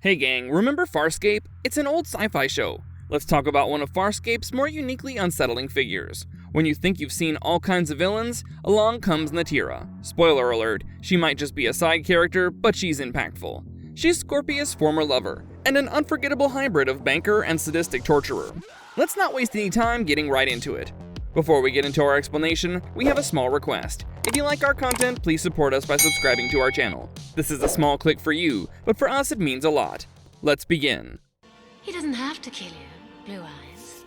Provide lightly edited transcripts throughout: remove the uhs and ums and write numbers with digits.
Hey gang, remember Farscape? It's an old sci-fi show. Let's talk about one of Farscape's more uniquely unsettling figures. When you think you've seen all kinds of villains, along comes Natira. Spoiler alert, she might just be a side character, but she's impactful. She's Scorpius' former lover, and an unforgettable hybrid of banker and sadistic torturer. Let's not waste any time getting right into it. Before we get into our explanation, we have a small request. If you like our content, please support us by subscribing to our channel. This is a small click for you, but for us it means a lot. Let's begin. He doesn't have to kill you, Blue Eyes.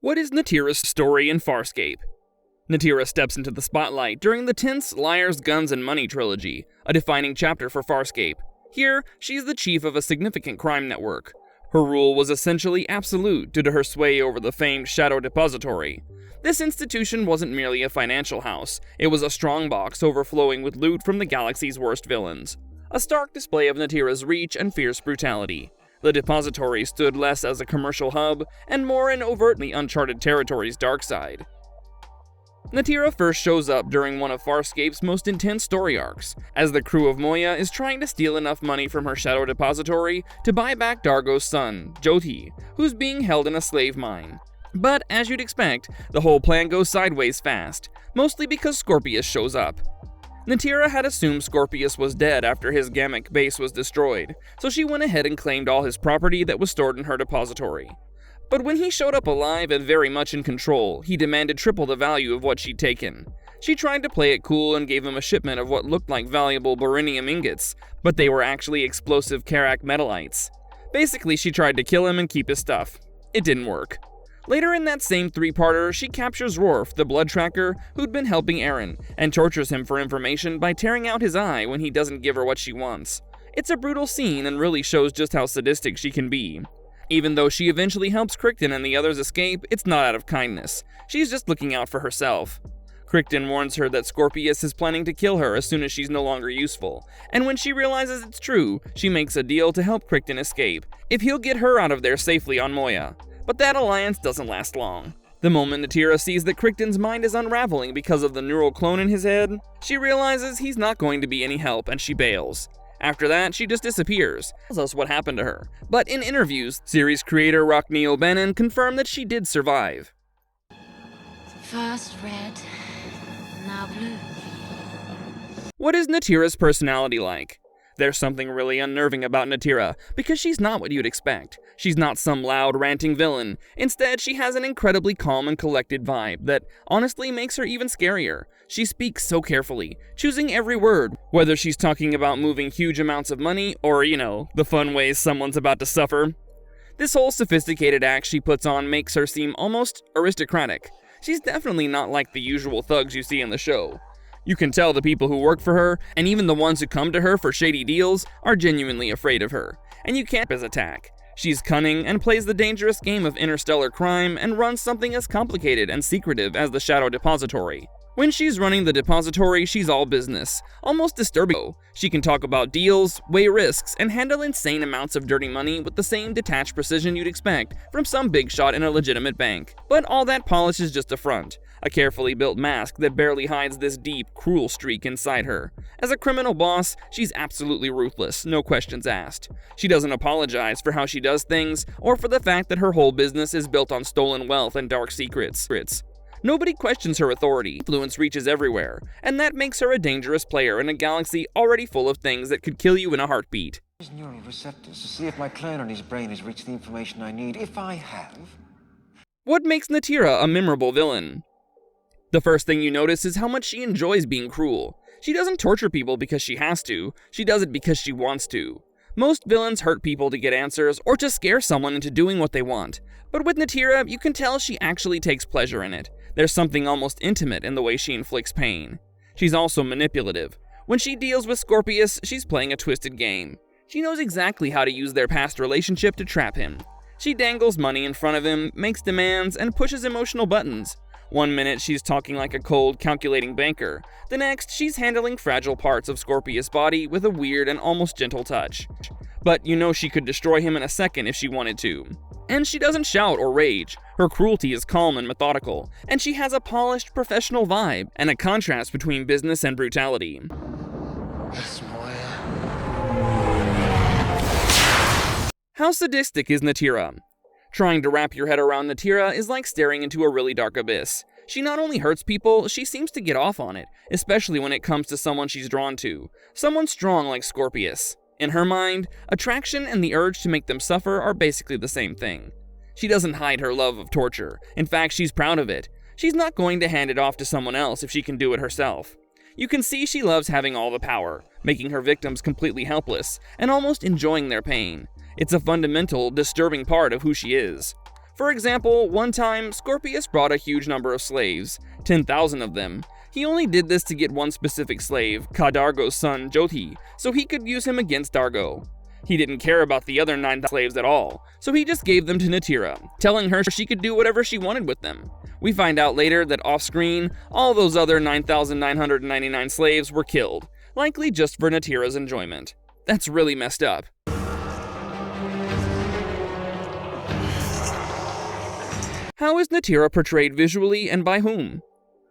What is Natira's story in Farscape? Natira steps into the spotlight during the tense Liars, Guns, and Money trilogy, a defining chapter for Farscape. Here, she's the chief of a significant crime network. Her rule was essentially absolute due to her sway over the famed Shadow Depository. This institution wasn't merely a financial house, it was a strongbox overflowing with loot from the galaxy's worst villains. A stark display of Natira's reach and fierce brutality. The depository stood less as a commercial hub, and more in overtly uncharted territory's dark side. Natira first shows up during one of Farscape's most intense story arcs, as the crew of Moya is trying to steal enough money from her Shadow Depository to buy back Dargo's son, Joti, who's being held in a slave mine. But as you'd expect, the whole plan goes sideways fast, mostly because Scorpius shows up. Natira had assumed Scorpius was dead after his Gamic base was destroyed, so she went ahead and claimed all his property that was stored in her depository. But when he showed up alive and very much in control, he demanded triple the value of what she'd taken. She tried to play it cool and gave him a shipment of what looked like valuable borinium ingots, but they were actually explosive Karak metallites. Basically, she tried to kill him and keep his stuff. It didn't work. Later in that same three-parter, she captures Rorf, the blood tracker, who'd been helping Aaron, and tortures him for information by tearing out his eye when he doesn't give her what she wants. It's a brutal scene and really shows just how sadistic she can be. Even though she eventually helps Crichton and the others escape, it's not out of kindness. She's just looking out for herself. Crichton warns her that Scorpius is planning to kill her as soon as she's no longer useful, and when she realizes it's true, she makes a deal to help Crichton escape, if he'll get her out of there safely on Moya. But that alliance doesn't last long. The moment Natira sees that Crichton's mind is unraveling because of the neural clone in his head, she realizes he's not going to be any help and she bails. After that, she just disappears, tells us what happened to her. But in interviews, series creator Rockne O'Bannon confirmed that she did survive. First red, now blue. What is Natira's personality like? There's something really unnerving about Natira, because she's not what you'd expect. She's not some loud, ranting villain. Instead, she has an incredibly calm and collected vibe that honestly makes her even scarier. She speaks so carefully, choosing every word, whether she's talking about moving huge amounts of money or, the fun ways someone's about to suffer. This whole sophisticated act she puts on makes her seem almost aristocratic. She's definitely not like the usual thugs you see in the show. You can tell the people who work for her, and even the ones who come to her for shady deals, are genuinely afraid of her. And you can't his attack. She's cunning and plays the dangerous game of interstellar crime and runs something as complicated and secretive as the Shadow Depository. When she's running the depository, she's all business, almost disturbing. She can talk about deals, weigh risks, and handle insane amounts of dirty money with the same detached precision you'd expect from some big shot in a legitimate bank. But all that polish is just a front, a carefully built mask that barely hides this deep, cruel streak inside her. As a criminal boss, she's absolutely ruthless, no questions asked. She doesn't apologize for how she does things, or for the fact that her whole business is built on stolen wealth and dark secrets. Nobody questions her authority. Influence reaches everywhere, and that makes her a dangerous player in a galaxy already full of things that could kill you in a heartbeat. Neural receptors to see if my clone on his brain has reached the information I need. If I have... What makes Natira a memorable villain? The first thing you notice is how much she enjoys being cruel. She doesn't torture people because she has to, she does it because she wants to. Most villains hurt people to get answers or to scare someone into doing what they want. But with Natira, you can tell she actually takes pleasure in it. There's something almost intimate in the way she inflicts pain. She's also manipulative. When she deals with Scorpius, she's playing a twisted game. She knows exactly how to use their past relationship to trap him. She dangles money in front of him, makes demands, and pushes emotional buttons. One minute she's talking like a cold, calculating banker. The next, she's handling fragile parts of Scorpius' body with a weird and almost gentle touch. But you know she could destroy him in a second if she wanted to. And she doesn't shout or rage. Her cruelty is calm and methodical, and she has a polished, professional vibe, and a contrast between business and brutality. It's Moya. How sadistic is Natira? Trying to wrap your head around Natira is like staring into a really dark abyss. She not only hurts people, she seems to get off on it, especially when it comes to someone she's drawn to, someone strong like Scorpius. In her mind, attraction and the urge to make them suffer are basically the same thing. She doesn't hide her love of torture. In fact, she's proud of it. She's not going to hand it off to someone else if she can do it herself. You can see she loves having all the power, making her victims completely helpless, and almost enjoying their pain. It's a fundamental, disturbing part of who she is. For example, one time, Scorpius brought a huge number of slaves, 10,000 of them. He only did this to get one specific slave, Dargo's son Joti, so he could use him against Dargo. He didn't care about the other 9,000 slaves at all, so he just gave them to Natira, telling her she could do whatever she wanted with them. We find out later that off-screen, all those other 9,999 slaves were killed, likely just for Natira's enjoyment. That's really messed up. How is Natira portrayed visually and by whom?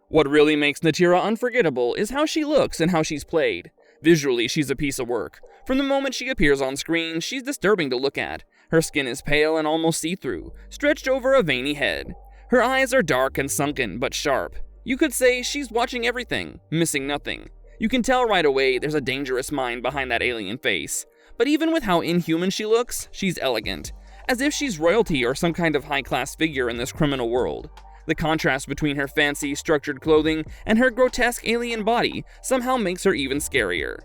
What really makes Natira unforgettable is how she looks and how she's played. Visually, she's a piece of work. From the moment she appears on screen, she's disturbing to look at. Her skin is pale and almost see-through, stretched over a veiny head. Her eyes are dark and sunken, but sharp. You could say she's watching everything, missing nothing. You can tell right away there's a dangerous mind behind that alien face. But even with how inhuman she looks, she's elegant, as if she's royalty or some kind of high-class figure in this criminal world. The contrast between her fancy, structured clothing and her grotesque alien body somehow makes her even scarier.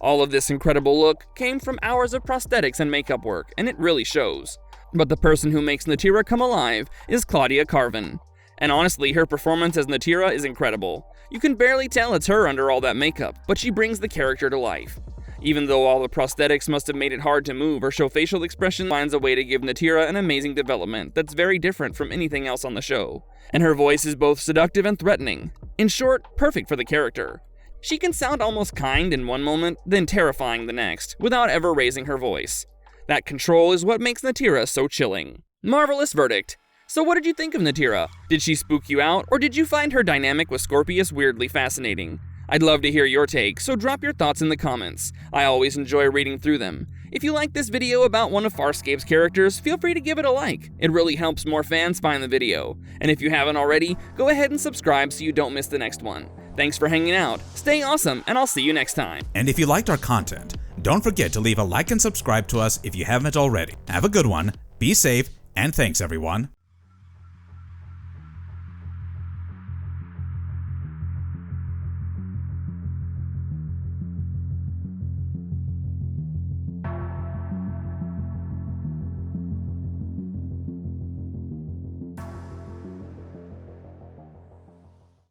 All of this incredible look came from hours of prosthetics and makeup work, and it really shows. But the person who makes Natira come alive is Claudia Carvin. And honestly, her performance as Natira is incredible. You can barely tell it's her under all that makeup, but she brings the character to life. Even though all the prosthetics must have made it hard to move or show facial expression, finds a way to give Natira an amazing development that's very different from anything else on the show. And her voice is both seductive and threatening. In short, perfect for the character. She can sound almost kind in one moment, then terrifying the next, without ever raising her voice. That control is what makes Natira so chilling. Marvelous verdict. So what did you think of Natira? Did she spook you out, or did you find her dynamic with Scorpius weirdly fascinating? I'd love to hear your take, so drop your thoughts in the comments. I always enjoy reading through them. If you like this video about one of Farscape's characters, feel free to give it a like. It really helps more fans find the video. And if you haven't already, go ahead and subscribe so you don't miss the next one. Thanks for hanging out, stay awesome, and I'll see you next time. And if you liked our content, don't forget to leave a like and subscribe to us if you haven't already. Have a good one, be safe, and thanks everyone.